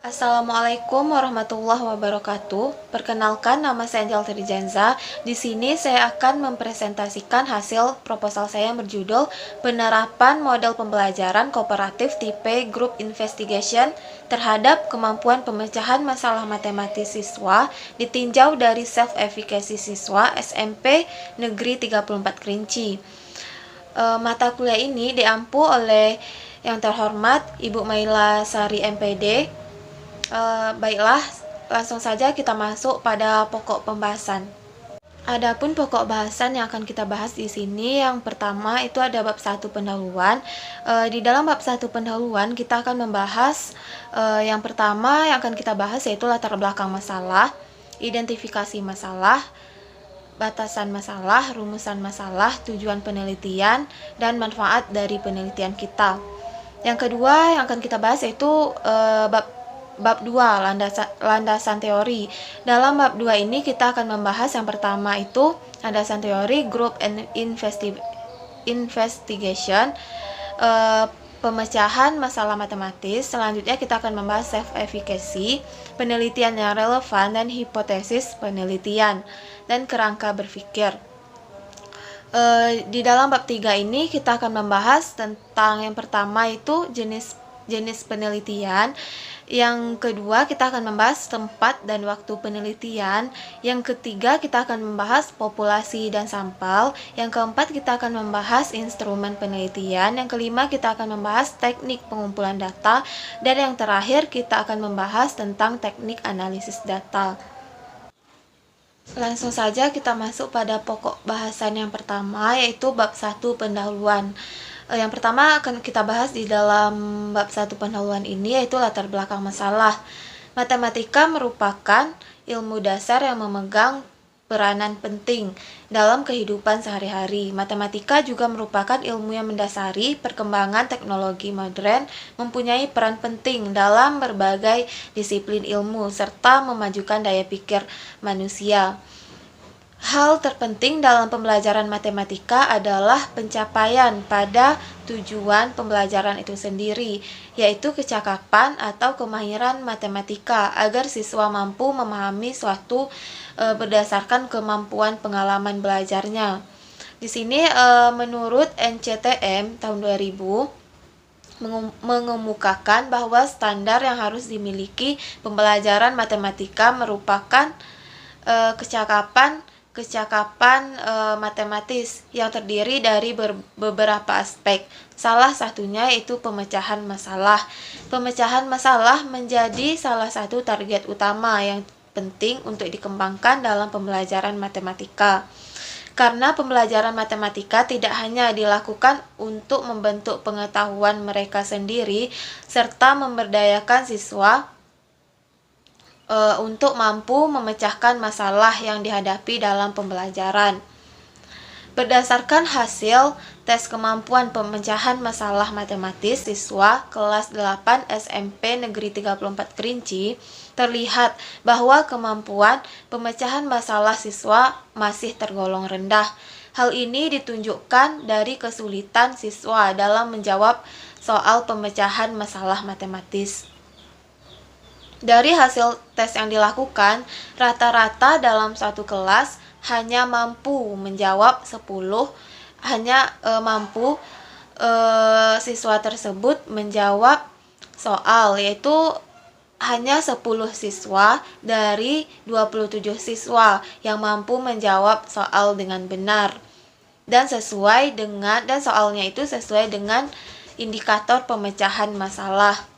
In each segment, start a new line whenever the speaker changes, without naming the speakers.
Assalamualaikum warahmatullahi wabarakatuh. Perkenalkan, nama saya Angel Trijanza. Di sini saya akan mempresentasikan hasil proposal saya yang berjudul Penerapan Model Pembelajaran Kooperatif Tipe Group Investigation terhadap kemampuan pemecahan masalah matematis siswa ditinjau dari self-efficacy siswa SMP Negeri 34 Kerinci. Mata kuliah ini diampu oleh yang terhormat Ibu Maila Sari MPD. Baiklah, langsung saja kita masuk pada pokok pembahasan. Adapun pokok bahasan yang akan kita bahas di sini, yang pertama itu ada bab 1 pendahuluan. Di dalam bab 1 pendahuluan kita akan membahas yang pertama yang akan kita bahas yaitu latar belakang masalah, identifikasi masalah, batasan masalah, rumusan masalah, tujuan penelitian, dan manfaat dari penelitian kita. Yang kedua yang akan kita bahas yaitu Bab 2, landasan teori. Dalam bab 2 ini kita akan membahas yang pertama itu landasan teori, group and investigation, pemecahan masalah matematis. Selanjutnya kita akan membahas self-efficacy, penelitian yang relevan, dan hipotesis penelitian, dan kerangka berpikir. Di dalam bab 3 ini kita akan membahas tentang yang pertama itu jenis penelitian. Yang kedua kita akan membahas tempat dan waktu penelitian. Yang ketiga kita akan membahas populasi dan sampel. Yang keempat kita akan membahas instrumen penelitian. Yang kelima kita akan membahas teknik pengumpulan data. Dan yang terakhir kita akan membahas tentang teknik analisis data. Langsung saja kita masuk pada pokok bahasan yang pertama, yaitu bab 1 pendahuluan. Yang pertama akan kita bahas di dalam bab 1 pendahuluan ini yaitu latar belakang masalah. Matematika merupakan ilmu dasar yang memegang peranan penting dalam kehidupan sehari-hari. Matematika juga merupakan ilmu yang mendasari perkembangan teknologi modern, mempunyai peran penting dalam berbagai disiplin ilmu serta memajukan daya pikir manusia. Hal terpenting dalam pembelajaran matematika adalah pencapaian pada tujuan pembelajaran itu sendiri, yaitu kecakapan atau kemahiran matematika agar siswa mampu memahami suatu berdasarkan kemampuan pengalaman belajarnya. Di sini menurut NCTM tahun 2000 mengemukakan bahwa standar yang harus dimiliki pembelajaran matematika merupakan kecakapan matematis yang terdiri dari beberapa aspek. Salah satunya yaitu pemecahan masalah. Pemecahan masalah menjadi salah satu target utama yang penting untuk dikembangkan dalam pembelajaran matematika. Karena pembelajaran matematika tidak hanya dilakukan untuk membentuk pengetahuan mereka sendiri, serta memberdayakan siswa untuk mampu memecahkan masalah yang dihadapi dalam pembelajaran. Berdasarkan hasil tes kemampuan pemecahan masalah matematis siswa kelas 8 SMP Negeri 34 Kerinci, terlihat bahwa kemampuan pemecahan masalah siswa masih tergolong rendah. Hal ini ditunjukkan dari kesulitan siswa dalam menjawab soal pemecahan masalah matematis. Dari hasil tes yang dilakukan, rata-rata dalam satu kelas hanya mampu menjawab 10, siswa tersebut menjawab soal, yaitu hanya 10 siswa dari 27 siswa yang mampu menjawab soal dengan benar. Dan soalnya itu sesuai dengan indikator pemecahan masalah.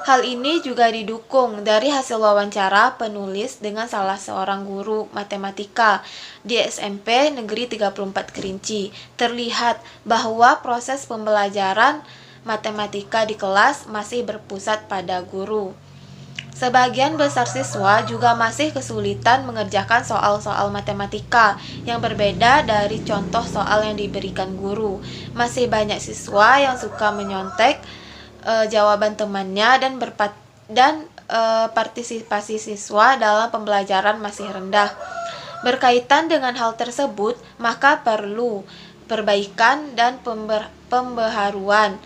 Hal ini juga didukung dari hasil wawancara penulis dengan salah seorang guru matematika di SMP Negeri 34 Kerinci. Terlihat bahwa proses pembelajaran matematika di kelas masih berpusat pada guru. Sebagian besar siswa juga masih kesulitan mengerjakan soal-soal matematika yang berbeda dari contoh soal yang diberikan guru. Masih banyak siswa yang suka menyontek jawaban temannya dan partisipasi siswa dalam pembelajaran masih rendah. Berkaitan dengan hal tersebut, maka perlu perbaikan dan pembaharuan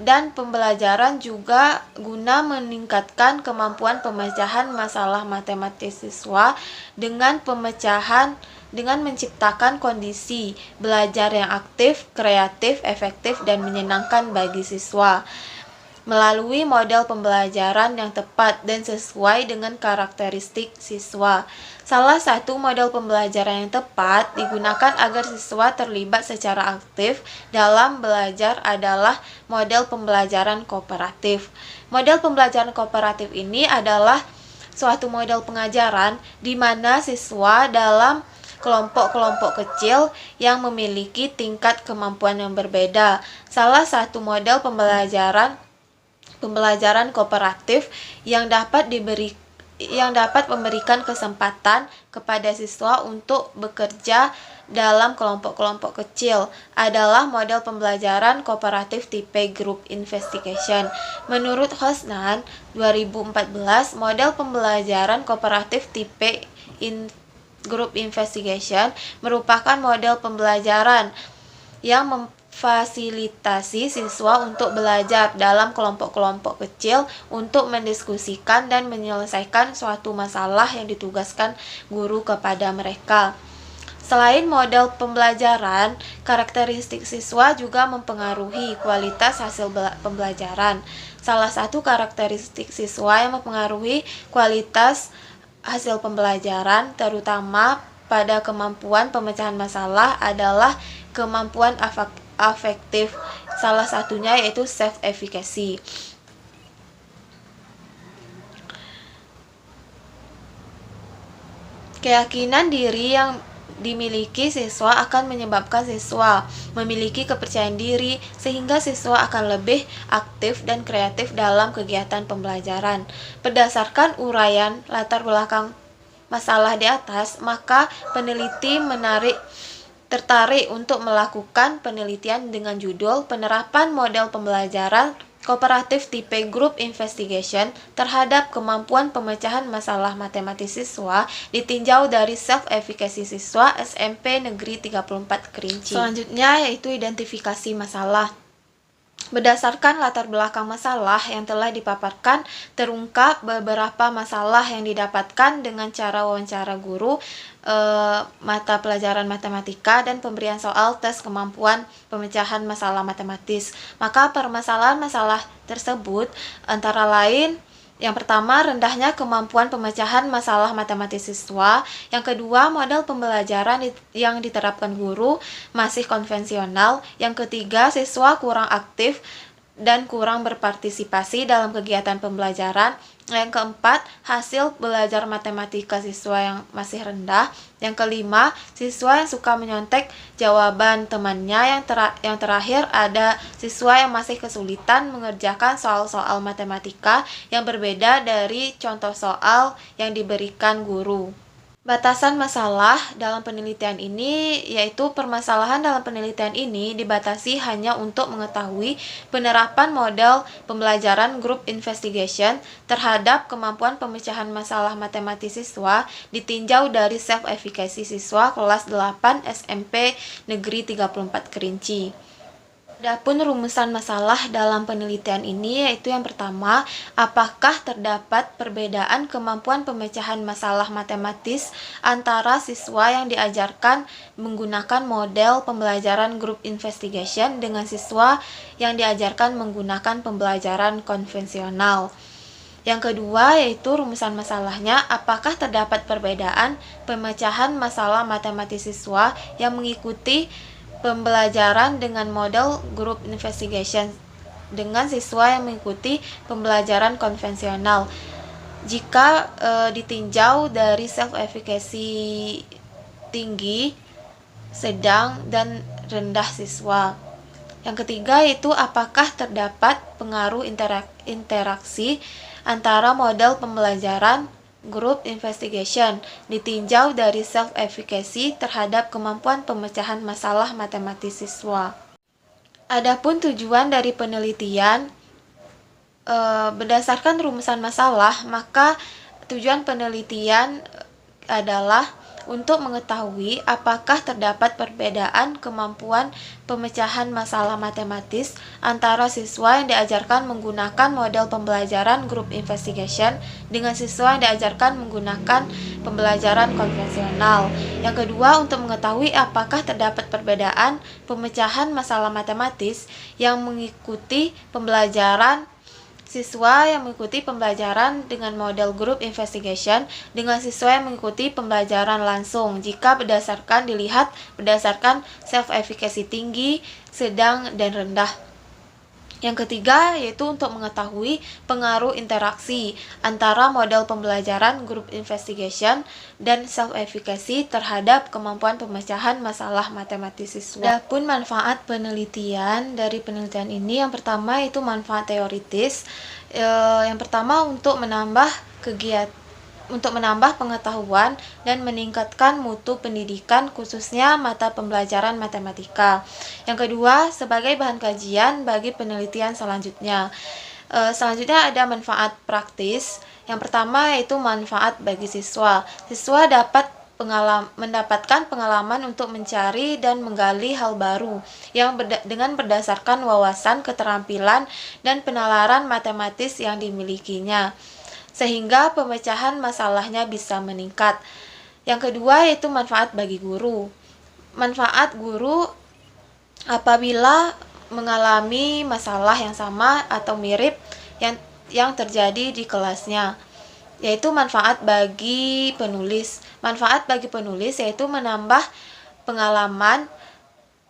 dan pembelajaran juga guna meningkatkan kemampuan pemecahan masalah matematis siswa dengan menciptakan kondisi belajar yang aktif, kreatif, efektif, dan menyenangkan bagi siswa melalui model pembelajaran yang tepat dan sesuai dengan karakteristik siswa. Salah satu model pembelajaran yang tepat digunakan agar siswa terlibat secara aktif dalam belajar adalah model pembelajaran kooperatif. Model pembelajaran kooperatif ini adalah suatu model pengajaran di mana siswa dalam kelompok-kelompok kecil yang memiliki tingkat kemampuan yang berbeda. Salah satu model pembelajaran kooperatif yang dapat memberikan kesempatan kepada siswa untuk bekerja dalam kelompok-kelompok kecil adalah model pembelajaran kooperatif tipe Group Investigation. Menurut Hosnan 2014, model pembelajaran kooperatif tipe Group Investigation merupakan model pembelajaran yang fasilitasi siswa untuk belajar dalam kelompok-kelompok kecil untuk mendiskusikan dan menyelesaikan suatu masalah yang ditugaskan guru kepada mereka. Selain model pembelajaran, karakteristik siswa juga mempengaruhi kualitas hasil pembelajaran. Salah satu karakteristik siswa yang mempengaruhi kualitas hasil pembelajaran, terutama pada kemampuan pemecahan masalah, adalah kemampuan afektif, salah satunya yaitu self-efficacy. Keyakinan diri yang dimiliki siswa akan menyebabkan siswa memiliki kepercayaan diri sehingga siswa akan lebih aktif dan kreatif dalam kegiatan pembelajaran. Berdasarkan uraian latar belakang masalah di atas, maka peneliti tertarik untuk melakukan penelitian dengan judul Penerapan Model Pembelajaran Kooperatif Tipe Group Investigation terhadap kemampuan pemecahan masalah matematis siswa ditinjau dari self-efficacy siswa SMP Negeri 34 Kerinci. Selanjutnya yaitu identifikasi masalah. Berdasarkan latar belakang masalah yang telah dipaparkan, terungkap beberapa masalah yang didapatkan dengan cara wawancara guru, mata pelajaran matematika, dan pemberian soal tes kemampuan pemecahan masalah matematis. Maka permasalahan masalah tersebut antara lain: yang pertama, rendahnya kemampuan pemecahan masalah matematis siswa. Yang kedua, model pembelajaran yang diterapkan guru masih konvensional. Yang ketiga, siswa kurang aktif dan kurang berpartisipasi dalam kegiatan pembelajaran. Yang keempat, hasil belajar matematika siswa yang masih rendah. Yang kelima, siswa yang suka menyontek jawaban temannya. Yang terakhir, ada siswa yang masih kesulitan mengerjakan soal-soal matematika yang berbeda dari contoh soal yang diberikan guru. Batasan masalah dalam penelitian ini, yaitu permasalahan dalam penelitian ini dibatasi hanya untuk mengetahui penerapan model pembelajaran group investigation terhadap kemampuan pemecahan masalah matematis siswa ditinjau dari self-efficacy siswa kelas 8 SMP Negeri 34 Kerinci. Adapun rumusan masalah dalam penelitian ini yaitu yang pertama, apakah terdapat perbedaan kemampuan pemecahan masalah matematis antara siswa yang diajarkan menggunakan model pembelajaran group investigation dengan siswa yang diajarkan menggunakan pembelajaran konvensional. Yang kedua yaitu rumusan masalahnya, apakah terdapat perbedaan pemecahan masalah matematis siswa yang mengikuti pembelajaran dengan model group investigation dengan siswa yang mengikuti pembelajaran konvensional jika ditinjau dari self-efficacy tinggi, sedang, dan rendah siswa. Yang ketiga yaitu apakah terdapat pengaruh interaksi antara model pembelajaran group investigation ditinjau dari self-efficacy terhadap kemampuan pemecahan masalah matematis siswa. Adapun tujuan dari penelitian, berdasarkan rumusan masalah, maka tujuan penelitian adalah untuk mengetahui apakah terdapat perbedaan kemampuan pemecahan masalah matematis antara siswa yang diajarkan menggunakan model pembelajaran group investigation dengan siswa yang diajarkan menggunakan pembelajaran konvensional. Yang kedua, untuk mengetahui apakah terdapat perbedaan pemecahan masalah matematis yang mengikuti pembelajaran siswa yang mengikuti pembelajaran dengan model group investigation dengan siswa yang mengikuti pembelajaran langsung jika dilihat berdasarkan self-efficacy tinggi, sedang, dan rendah. Yang ketiga yaitu untuk mengetahui pengaruh interaksi antara model pembelajaran group investigation dan self-efficacy terhadap kemampuan pemecahan masalah matematis siswa. Adapun manfaat penelitian dari penelitian ini, yang pertama itu manfaat teoritis. Yang pertama untuk menambah pengetahuan dan meningkatkan mutu pendidikan khususnya mata pembelajaran matematika. Yang kedua, sebagai bahan kajian bagi penelitian selanjutnya. Selanjutnya ada manfaat praktis. Yang pertama yaitu manfaat bagi siswa. Siswa dapat mendapatkan pengalaman untuk mencari dan menggali hal baru yang dengan berdasarkan wawasan, keterampilan, dan penalaran matematis yang dimilikinya, sehingga pemecahan masalahnya bisa meningkat. Yang kedua yaitu manfaat bagi guru. Manfaat guru apabila mengalami masalah yang sama atau mirip yang terjadi di kelasnya, yaitu manfaat bagi penulis. Manfaat bagi penulis yaitu menambah pengalaman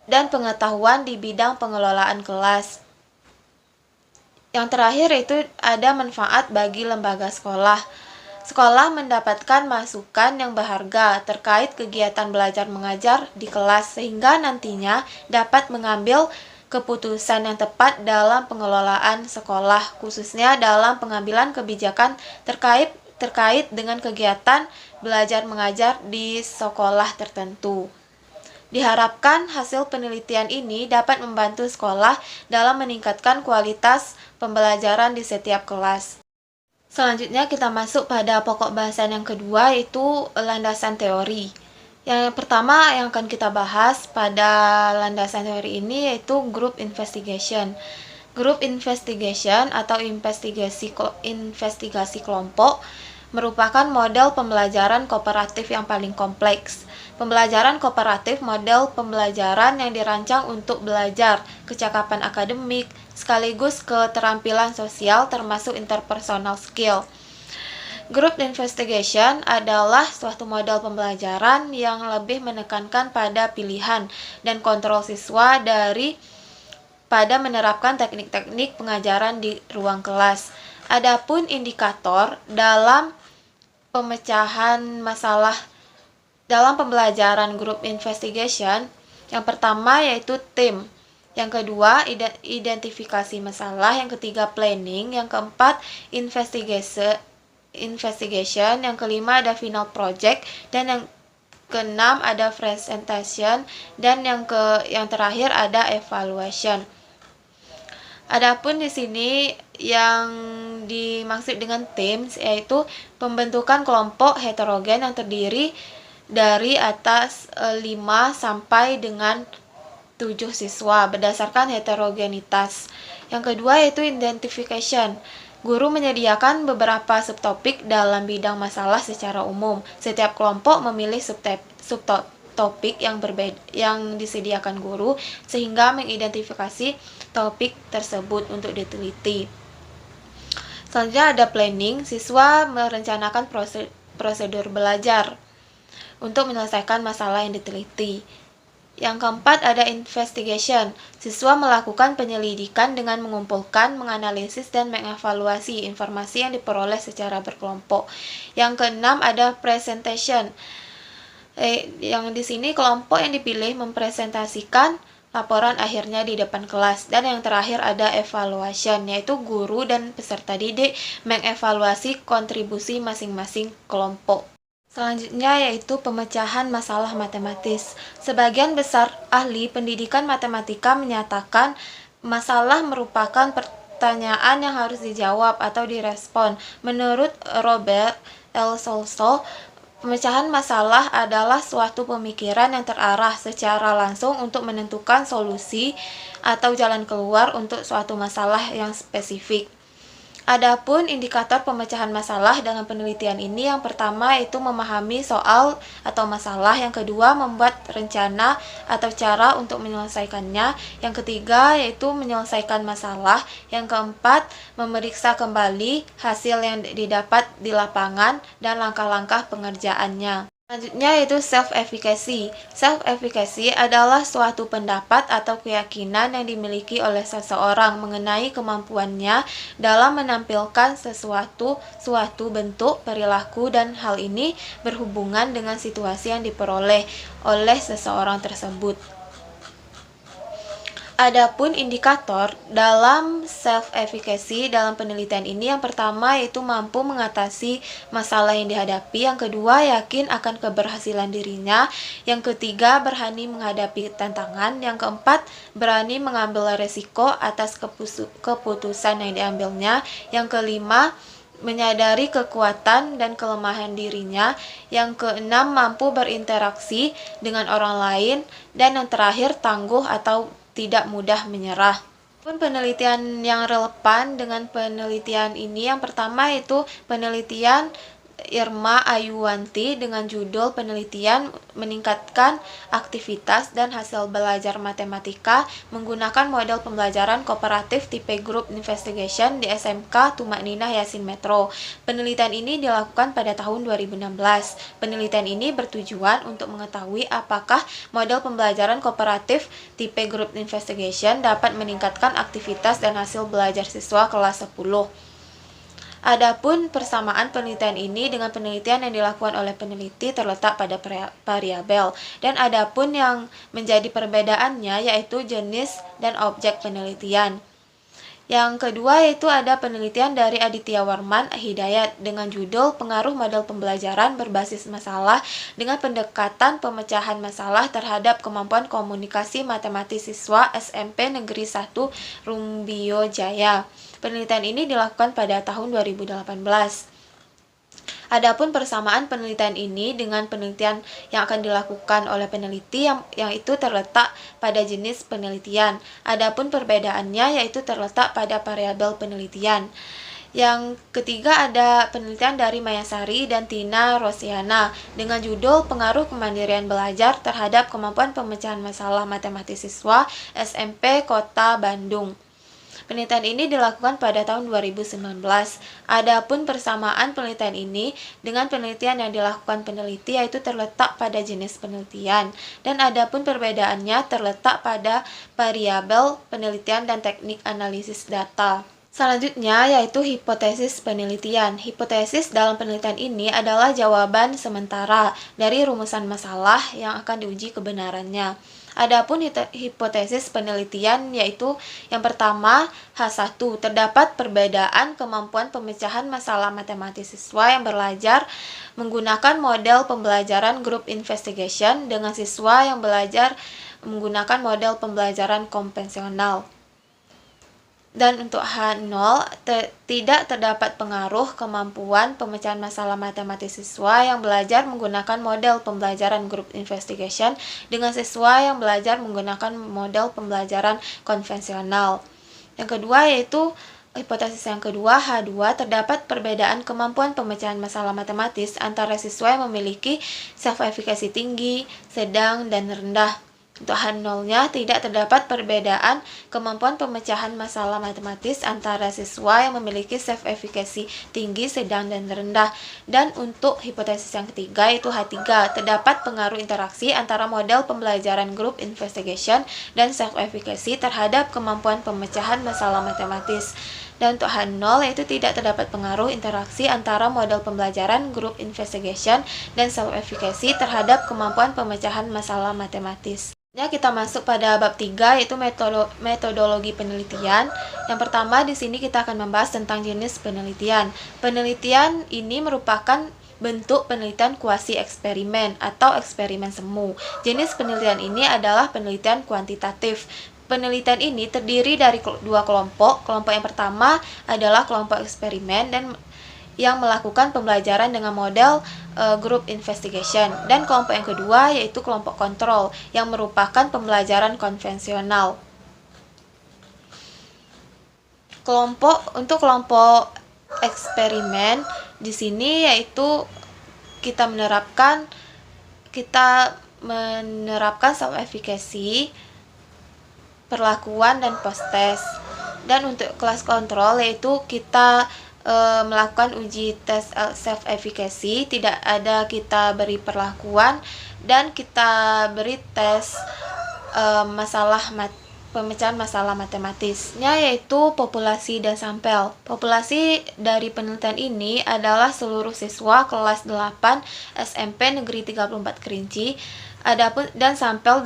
dan pengetahuan di bidang pengelolaan kelas. Yang terakhir itu ada manfaat bagi lembaga sekolah. Sekolah mendapatkan masukan yang berharga terkait kegiatan belajar mengajar di kelas sehingga nantinya dapat mengambil keputusan yang tepat dalam pengelolaan sekolah, khususnya dalam pengambilan kebijakan terkait dengan kegiatan belajar mengajar di sekolah tertentu. Diharapkan hasil penelitian ini dapat membantu sekolah dalam meningkatkan kualitas pembelajaran di setiap kelas. Selanjutnya kita masuk pada pokok bahasan yang kedua, yaitu landasan teori. Yang pertama yang akan kita bahas pada landasan teori ini yaitu group investigation. Group investigation atau investigasi kelompok merupakan model pembelajaran kooperatif yang paling kompleks. Pembelajaran kooperatif model pembelajaran yang dirancang untuk belajar kecakapan akademik sekaligus keterampilan sosial termasuk interpersonal skill. Group investigation adalah suatu model pembelajaran yang lebih menekankan pada pilihan dan kontrol siswa pada menerapkan teknik-teknik pengajaran di ruang kelas. Adapun indikator dalam pemecahan masalah dalam pembelajaran group investigation, yang pertama yaitu tim, yang kedua identifikasi masalah, yang ketiga planning, yang keempat investigation, yang kelima ada final project, dan yang keenam ada presentation, dan yang terakhir ada evaluation. Adapun di sini yang dimaksud dengan teams yaitu pembentukan kelompok heterogen yang terdiri dari atas 5 sampai dengan 7 siswa berdasarkan heterogenitas. Yang kedua yaitu identification. Guru menyediakan beberapa subtopik dalam bidang masalah secara umum. Setiap kelompok memilih subtopik yang berbeda yang disediakan guru sehingga mengidentifikasi topik tersebut untuk diteliti. Selanjutnya ada planning. Siswa merencanakan prosedur belajar untuk menyelesaikan masalah yang diteliti. Yang keempat ada investigation. Siswa melakukan penyelidikan dengan mengumpulkan, menganalisis, dan mengevaluasi informasi yang diperoleh secara berkelompok. Yang keenam ada presentation. Yang di sini kelompok yang dipilih mempresentasikan laporan akhirnya di depan kelas. Dan yang terakhir ada evaluation, yaitu guru dan peserta didik mengevaluasi kontribusi masing-masing kelompok. Selanjutnya yaitu pemecahan masalah matematis. Sebagian besar ahli pendidikan matematika menyatakan masalah merupakan pertanyaan yang harus dijawab atau direspon. Menurut Robert L. Solso, Pemecahan masalah adalah suatu pemikiran yang terarah secara langsung untuk menentukan solusi atau jalan keluar untuk suatu masalah yang spesifik. Adapun indikator pemecahan masalah dalam penelitian ini, yang pertama itu memahami soal atau masalah, yang kedua membuat rencana atau cara untuk menyelesaikannya, yang ketiga yaitu menyelesaikan masalah, yang keempat memeriksa kembali hasil yang didapat di lapangan dan langkah-langkah pengerjaannya. Selanjutnya yaitu self-efficacy. Self-efficacy adalah suatu pendapat atau keyakinan yang dimiliki oleh seseorang mengenai kemampuannya dalam menampilkan suatu bentuk perilaku, dan hal ini berhubungan dengan situasi yang diperoleh oleh seseorang tersebut. Adapun indikator dalam self-efficacy dalam penelitian ini, yang pertama yaitu mampu mengatasi masalah yang dihadapi, yang kedua yakin akan keberhasilan dirinya, yang ketiga berani menghadapi tantangan, yang keempat berani mengambil resiko atas keputusan yang diambilnya, yang kelima menyadari kekuatan dan kelemahan dirinya, yang keenam mampu berinteraksi dengan orang lain, dan yang terakhir tangguh atau tidak mudah menyerah. Pun penelitian yang relevan dengan penelitian ini, yang pertama itu penelitian Irma Ayuwanti dengan judul penelitian meningkatkan aktivitas dan hasil belajar matematika menggunakan model pembelajaran kooperatif tipe Group Investigation di SMK Tumakninah Yasin Metro. Penelitian ini dilakukan pada tahun 2016. Penelitian ini bertujuan untuk mengetahui apakah model pembelajaran kooperatif tipe Group Investigation dapat meningkatkan aktivitas dan hasil belajar siswa kelas 10. Adapun persamaan penelitian ini dengan penelitian yang dilakukan oleh peneliti terletak pada variabel, dan adapun yang menjadi perbedaannya yaitu jenis dan objek penelitian. Yang kedua yaitu ada penelitian dari Aditya Warman Hidayat dengan judul Pengaruh Model Pembelajaran Berbasis Masalah dengan Pendekatan Pemecahan Masalah Terhadap Kemampuan Komunikasi Matematis Siswa SMP Negeri 1 Rumbio Jaya. Penelitian ini dilakukan pada tahun 2018. Adapun persamaan penelitian ini dengan penelitian yang akan dilakukan oleh peneliti yang itu terletak pada jenis penelitian. Adapun perbedaannya yaitu terletak pada variabel penelitian. Yang ketiga ada penelitian dari Mayasari dan Tina Rosiana dengan judul Pengaruh Kemandirian Belajar Terhadap Kemampuan Pemecahan Masalah Matematis Siswa SMP Kota Bandung. Penelitian ini dilakukan pada tahun 2019. Adapun persamaan penelitian ini dengan penelitian yang dilakukan peneliti yaitu terletak pada jenis penelitian, dan adapun perbedaannya terletak pada variabel penelitian dan teknik analisis data. Selanjutnya yaitu hipotesis penelitian. Hipotesis dalam penelitian ini adalah jawaban sementara dari rumusan masalah yang akan diuji kebenarannya. Adapun hipotesis penelitian yaitu yang pertama H1, terdapat perbedaan kemampuan pemecahan masalah matematis siswa yang belajar menggunakan model pembelajaran group investigation dengan siswa yang belajar menggunakan model pembelajaran konvensional. Dan untuk H0, tidak terdapat pengaruh kemampuan pemecahan masalah matematis siswa yang belajar menggunakan model pembelajaran group investigation dengan siswa yang belajar menggunakan model pembelajaran konvensional. Yang kedua yaitu hipotesis yang kedua, H2, terdapat perbedaan kemampuan pemecahan masalah matematis antara siswa yang memiliki self-efficacy tinggi, sedang, dan rendah. Untuk H0-nya tidak terdapat perbedaan kemampuan pemecahan masalah matematis antara siswa yang memiliki self-efficacy tinggi, sedang, dan rendah. Dan untuk hipotesis yang ketiga yaitu H3, terdapat pengaruh interaksi antara model pembelajaran group investigation dan self-efficacy terhadap kemampuan pemecahan masalah matematis. Dan untuk H0 yaitu tidak terdapat pengaruh interaksi antara model pembelajaran group investigation dan self-efficacy terhadap kemampuan pemecahan masalah matematis. Kita masuk pada bab 3 yaitu metodologi penelitian. Yang pertama di sini kita akan membahas tentang jenis penelitian. Penelitian ini merupakan bentuk penelitian kuasi eksperimen atau eksperimen semu. Jenis penelitian ini adalah penelitian kuantitatif. Penelitian ini terdiri dari dua kelompok. Kelompok yang pertama adalah kelompok eksperimen dan yang melakukan pembelajaran dengan model group investigation. Dan kelompok yang kedua yaitu kelompok kontrol yang merupakan pembelajaran konvensional. Untuk kelompok eksperimen di sini yaitu kita menerapkan self efficacy, perlakuan dan post test. Dan untuk kelas kontrol yaitu kita melakukan uji tes self efficacy, tidak ada kita beri perlakuan, dan kita beri tes pemecahan masalah matematisnya yaitu populasi dan sampel. Populasi dari penelitian ini adalah seluruh siswa kelas 8 SMP Negeri 34 Kerinci. Dan sampel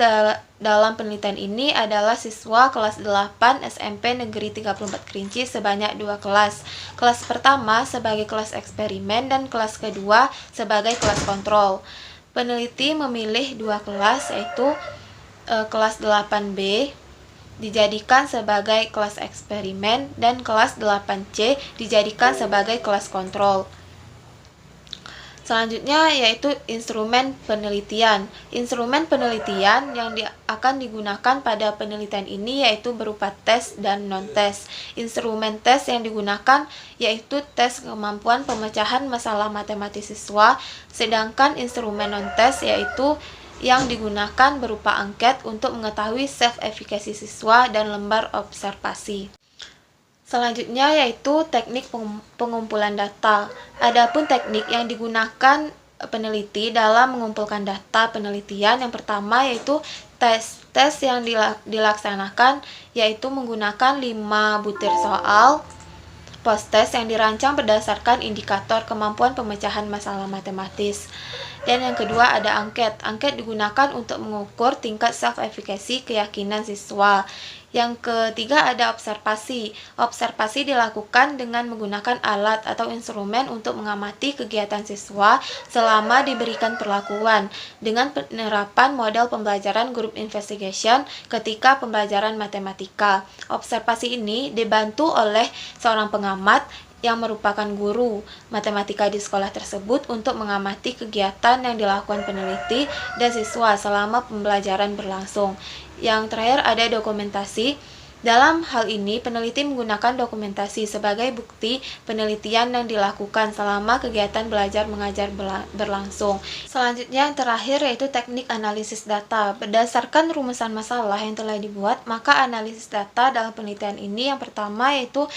dalam penelitian ini adalah siswa kelas 8 SMP Negeri 34 Kerinci sebanyak 2 kelas. Kelas pertama sebagai kelas eksperimen dan kelas kedua sebagai kelas kontrol. Peneliti memilih 2 kelas yaitu kelas 8B dijadikan sebagai kelas eksperimen dan kelas 8C dijadikan sebagai kelas kontrol. Selanjutnya yaitu instrumen penelitian. Instrumen penelitian yang akan digunakan pada penelitian ini yaitu berupa tes dan non-tes. Instrumen tes yang digunakan yaitu tes kemampuan pemecahan masalah matematis siswa, sedangkan instrumen non-tes yaitu yang digunakan berupa angket untuk mengetahui self-efficacy siswa dan lembar observasi. Selanjutnya yaitu teknik pengumpulan data. Adapun teknik yang digunakan peneliti dalam mengumpulkan data penelitian yang pertama yaitu tes. Tes yang dilaksanakan yaitu menggunakan 5 butir soal. Post test yang dirancang berdasarkan indikator kemampuan pemecahan masalah matematis. Dan yang kedua ada angket. Angket digunakan untuk mengukur tingkat self-efficacy keyakinan siswa. Yang ketiga ada observasi. Observasi dilakukan dengan menggunakan alat atau instrumen untuk mengamati kegiatan siswa selama diberikan perlakuan dengan penerapan model pembelajaran group investigation ketika pembelajaran matematika. Observasi ini dibantu oleh seorang pengamat yang merupakan guru matematika di sekolah tersebut untuk mengamati kegiatan yang dilakukan peneliti dan siswa selama pembelajaran berlangsung. Yang terakhir ada dokumentasi. Dalam hal ini, peneliti menggunakan dokumentasi sebagai bukti penelitian yang dilakukan selama kegiatan belajar mengajar berlangsung. Selanjutnya yang terakhir yaitu teknik analisis data. Berdasarkan rumusan masalah yang telah dibuat, maka analisis data dalam penelitian ini yang pertama yaitu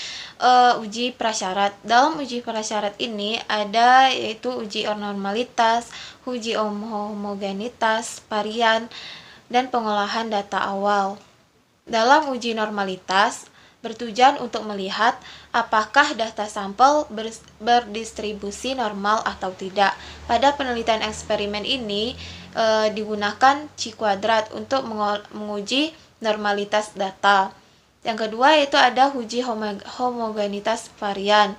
uji prasyarat. Dalam uji prasyarat ini ada yaitu uji normalitas, uji homogenitas, varian, dan pengolahan data awal. Dalam uji normalitas, bertujuan untuk melihat apakah data sampel berdistribusi normal atau tidak. Pada penelitian eksperimen ini digunakan chi kuadrat untuk menguji normalitas data. Yang kedua yaitu ada uji homogenitas varian.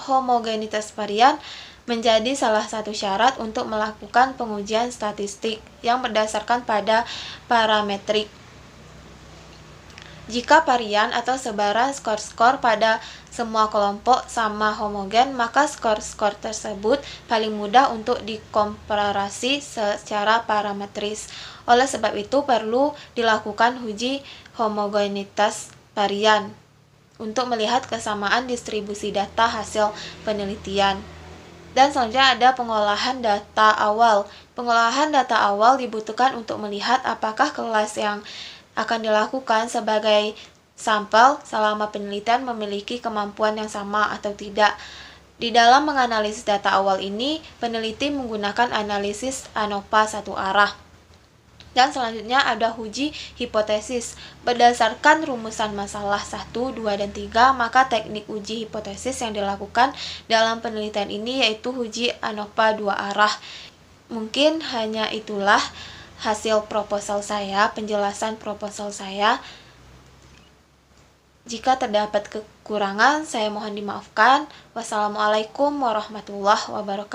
Homogenitas varian menjadi salah satu syarat untuk melakukan pengujian statistik yang berdasarkan pada parametrik. Jika varian atau sebaran skor-skor pada semua kelompok sama homogen, maka skor-skor tersebut paling mudah untuk dikomparasi secara parametris. Oleh sebab itu perlu dilakukan uji homogenitas varian untuk melihat kesamaan distribusi data hasil penelitian. Dan selanjutnya ada pengolahan data awal. Pengolahan data awal dibutuhkan untuk melihat apakah kelas yang akan dilakukan sebagai sampel selama penelitian memiliki kemampuan yang sama atau tidak. Di dalam menganalisis data awal ini, peneliti menggunakan analisis ANOVA satu arah. Dan selanjutnya ada uji hipotesis. Berdasarkan rumusan masalah 1, 2, dan 3, maka teknik uji hipotesis yang dilakukan dalam penelitian ini yaitu uji ANOVA dua arah. Mungkin hanya itulah hasil proposal saya, penjelasan proposal saya. Jika terdapat kekurangan, saya mohon dimaafkan. Wassalamualaikum warahmatullahi wabarakatuh.